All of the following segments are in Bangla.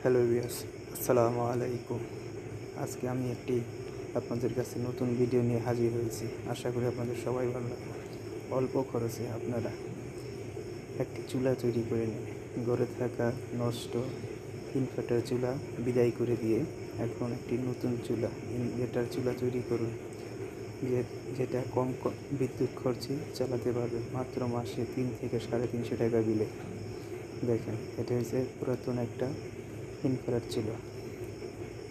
হ্যালো ভিউয়ার্স, আসসালামু আলাইকুম। আজকে আমি আপনাদের কাছে নতুন ভিডিও নিয়ে হাজির হয়েছি। আশা করি আপনাদের সবাই ভালো লাগবে। অল্প খরচে আপনারা একটি চুলা তৈরি করে নিন। ঘরে থাকা নষ্ট ইনভার্টার চুলা বিদায় করে দিয়ে এখন একটি নতুন চুলা, ইনভার্টার চুলা তৈরি করুন, যেটা কম বিদ্যুৎ খরচে চালাতে পারবে, মাত্র মাসে 3 থেকে 350 টাকা বিলে। দেখেন, এটা হচ্ছে পুরাতন একটা ইনফ্রারেড ছিল,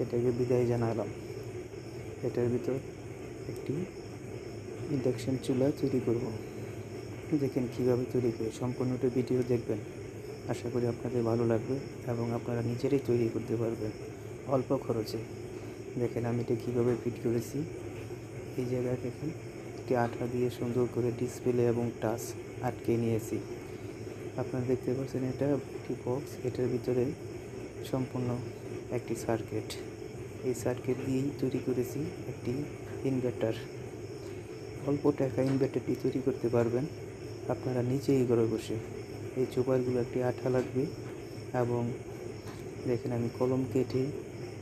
এটাকে বিদায় জানালাম। এটার ভিতর একটি ইন্ডাকশন চুলা তৈরি করব। দেখেন কীভাবে তৈরি করি, সম্পূর্ণটা ভিডিও দেখবেন। আশা করি আপনাদের ভালো লাগবে এবং আপনারা নিজেরাই তৈরি করতে পারবেন অল্প খরচে। দেখেন আমি এটা কীভাবে ফিট করেছি। এই জায়গায় দেখেন একটি আঠা দিয়ে সুন্দর করে ডিসপ্লে এবং টাচ আটকে নিয়েছি। আপনারা দেখতে পাচ্ছেন এটা একটি বক্স, এটার ভিতরে সম্পূর্ণ একটি সার্কিট। এই সার্কিট দিয়েই তৈরি করেছি একটি ইনভার্টার। অল্প টাকা ইনভার্টারটি তৈরি করতে পারবেন আপনারা নিজেই ঘরে বসে। এই চোপারগুলো একটি আঠা লাগবে এবং দেখেন আমি কলম কেটে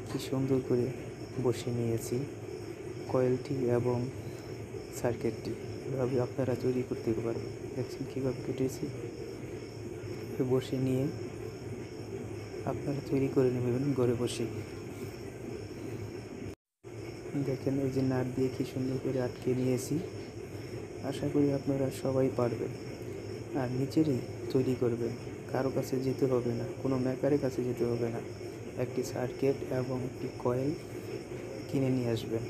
কি সুন্দর করে বসে নিয়েছি কয়েলটি এবং সার্কিটটি। এভাবে আপনারা তৈরি করতে পারবেন। দেখছেন কীভাবে কেটেছি, বসে নিয়ে আপনারা তৈরি করে নেবেন ঘরে বসে। দেখেন এই যে নাট দিয়ে কি সুন্দর করে আটকে নিয়েছি। আশা করি আপনারা সবাই পারবেন আর নিজেরই তৈরি করবেন। কারো কাছে যেতে হবে না, কোনো মেকারের কাছে যেতে হবে না। একটি সার্কিট এবং একটি কয়েল কিনে নিয়ে আসবেন,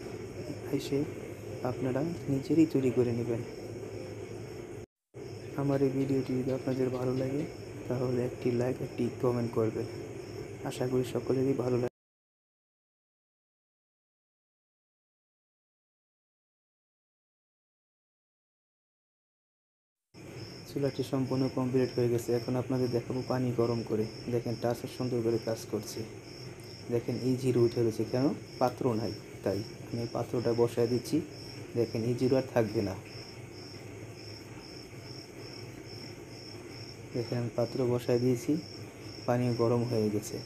এসে আপনারা নিজেরই তৈরি করে নেবেন। আমার এই ভিডিওটি যদি আপনাদের ভালো লাগে তাহলে একটি লাইক, একটি কমেন্ট করবেন। আশা করি সকলেরই ভালো লাগে। চুলাটি সম্পূর্ণ কমপ্লিট হয়ে গেছে। এখন আপনাদের দেখাবো পানি গরম করে। দেখেন টাচও সুন্দর করে কাজ করছে। দেখেন এই জিরো উঠে গেছে, কেন? পাত্র নাই, তাই আমি পাত্রটা বসায় দিচ্ছি। দেখেন এই জিরো আর থাকবে না। দেখেন আমি পাত্র বসায় দিয়েছি, পানি গরম হয়ে গেছে।